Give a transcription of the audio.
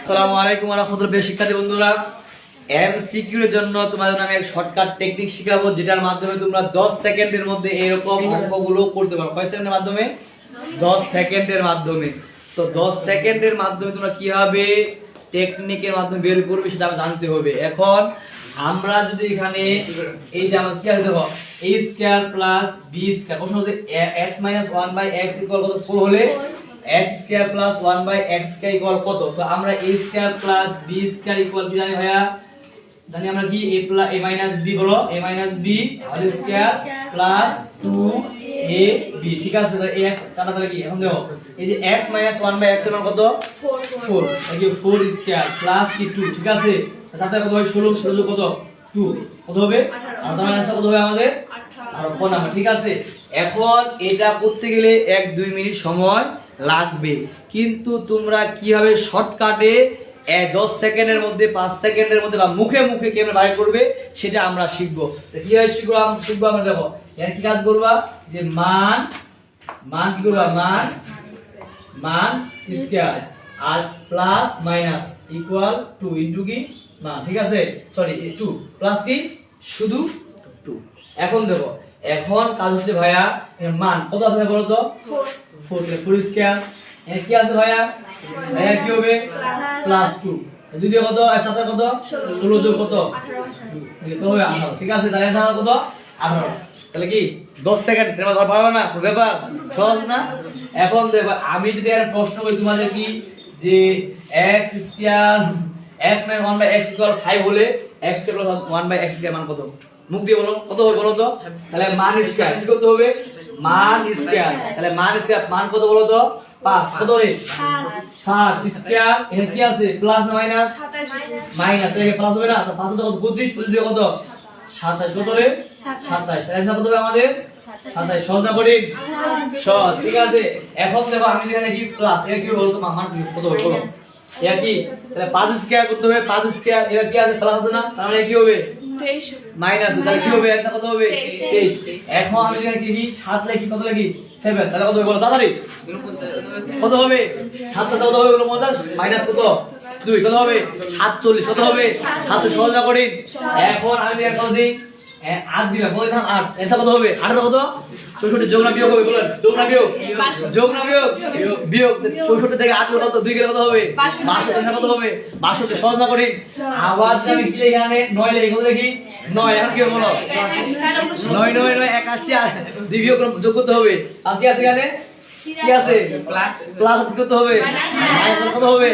আসসালামু আলাইকুম ওয়া রাহমাতুল্লাহি। শিক্ষার্থী বন্ধুরা, এমসিকিউ এর জন্য তোমাদের আমি এক শর্টকাট টেকনিক শেখাবো, যেটার মাধ্যমে তোমরা 10 সেকেন্ডের মধ্যে এরকম অঙ্কগুলো করতে পারো। কয় সেকেন্ডের মাধ্যমে? 10 সেকেন্ডের মাধ্যমে। তো 10 সেকেন্ডের মাধ্যমে তোমরা কিভাবে টেকনিকের মাধ্যমে বের করবে সেটা জানতে হবে। এখন আমরা যদি এখানে এই যে আমরা কি আছে দেখো, a square plus b square, প্রশ্ন হচ্ছে x - 1/x = কত? 4 হলে x square plus 1/x square equal কত? তো আমরা a square plus b square equal কি জানি ভাইয়া? জানি আমরা কি a মাইনাস b, বলো a minus b whole square plus 2ab। ঠিক আছে, তাহলে ax কাটা তাহলে কি? এখন দেখো এই যে x মাইনাস 1/x এর মান কত? 4। এই 4 স্কয়ার প্লাস কি 2। ঠিক আছে, আচ্ছা কত হয়? 16 16 কত? 2 কত হবে? 18। তার মানে आंसर কত হবে আমাদের? 18 নাম্বার। ঠিক আছে, এখন এটা করতে গেলে 1-2 মিনিট সময় লাগবে, কিন্তু তোমরা কিভাবে শর্টকাটে 10 সেকেন্ডের মধ্যে 5 সেকেন্ডের মধ্যে বা মুখে মুখে কিভাবে বাইর করবে সেটা আমরা শিখবো। তো কিভাবে শিখবো আমরা দেখো, এর কি কাজ করবা যে মান কি করবা? মান স্কয়ার আর প্লাস মাইনাস ইকুয়াল 2 ইনটু কি মান। ঠিক আছে, সরি 2 প্লাস কি শুধু 2। এখন দেখো, এখন কাজ হচ্ছে ভাইয়া এর মান কত আছে বলো তো? 4 4 স্কয়ার। এর কি আছে ভাইয়া? ভাইয়া কি হবে? প্লাস 2। দুই দিয়ে কত? আর সাথে কত? 16 যোগ কত? 18 কত হবে? 18। ঠিক আছে, তাহলে আনসার কত? 18। তাহলে কি 10 সেকেন্ড তোমরা ধর পারবে না? ব্যাপার সহজ না? এখন দেখো, আমি যদি আর প্রশ্ন করি তোমাদের কি যে x স্কয়ার x - 1/x = 5 হলে x + 1/x স্কয়ার মান কত? মুখ দিয়ে বলো কত হবে বলো তো? তাহলে মান স্কয়ার কি করতে হবে? মান স্কয়ার। তাহলে মান স্কয়ার মান কত বলো তো? 5 কত রে? 7 স্কয়ার। এখানে কি আছে? প্লাস না মাইনাস? মাইনাস। তাহলে প্লাস হবে না? তো 5 কত? 25 25 দিয়ে কত? 27 কত রে? 27। তাহলে आंसर কত হবে আমাদের? 27। সহজ না করি? সহজ। ঠিক আছে, এখন দেখো আমি এখানে কি প্লাস, এটা কি বলো তো? মান কত হবে বলো? এটা কি? তাহলে 5 স্কয়ার করতে হবে। 5 স্কয়ার এটা কি আছে? প্লাস আছে না? তার মানে কি হবে? 23 মাইনাস। তাহলে কি হবে? आंसर কত হবে? 23। এখন আমি এখানে কি লিখি? 7 লিখি, কত লিখি? 7। তাহলে কত হবে বলো তাড়াতাড়ি? কত হবে? 7 7 কত হবে বলো? 50 মাইনাস কত? 2 কত হবে? 47 কত হবে? 7 সহজ না করি? এখন আমি এখানে কত দিই? 8 দিলাম, কত দিলাম? 8। आंसर কত হবে? 18 কত? 64 যোগ না বিয়োগ হবে বলেন? যোগ না বিয়োগ? যোগ না বিয়োগ? বিয়োগ। 64 থেকে 8 কত? 2 গেলে কত হবে? 62। आंसर কত হবে? 62। সহজ না করি? আবার যদি আমি কি লিখি এখানে 9 লিখি, কত লিখি? 9। এখন কি হবে বলো? 9 9 9 81 আর 2 বিয়োগ যোগ করতে হবে। আর কি আছে এখানে? কি আছে? প্লাস করতে হবে। মাইনাস কত হবে?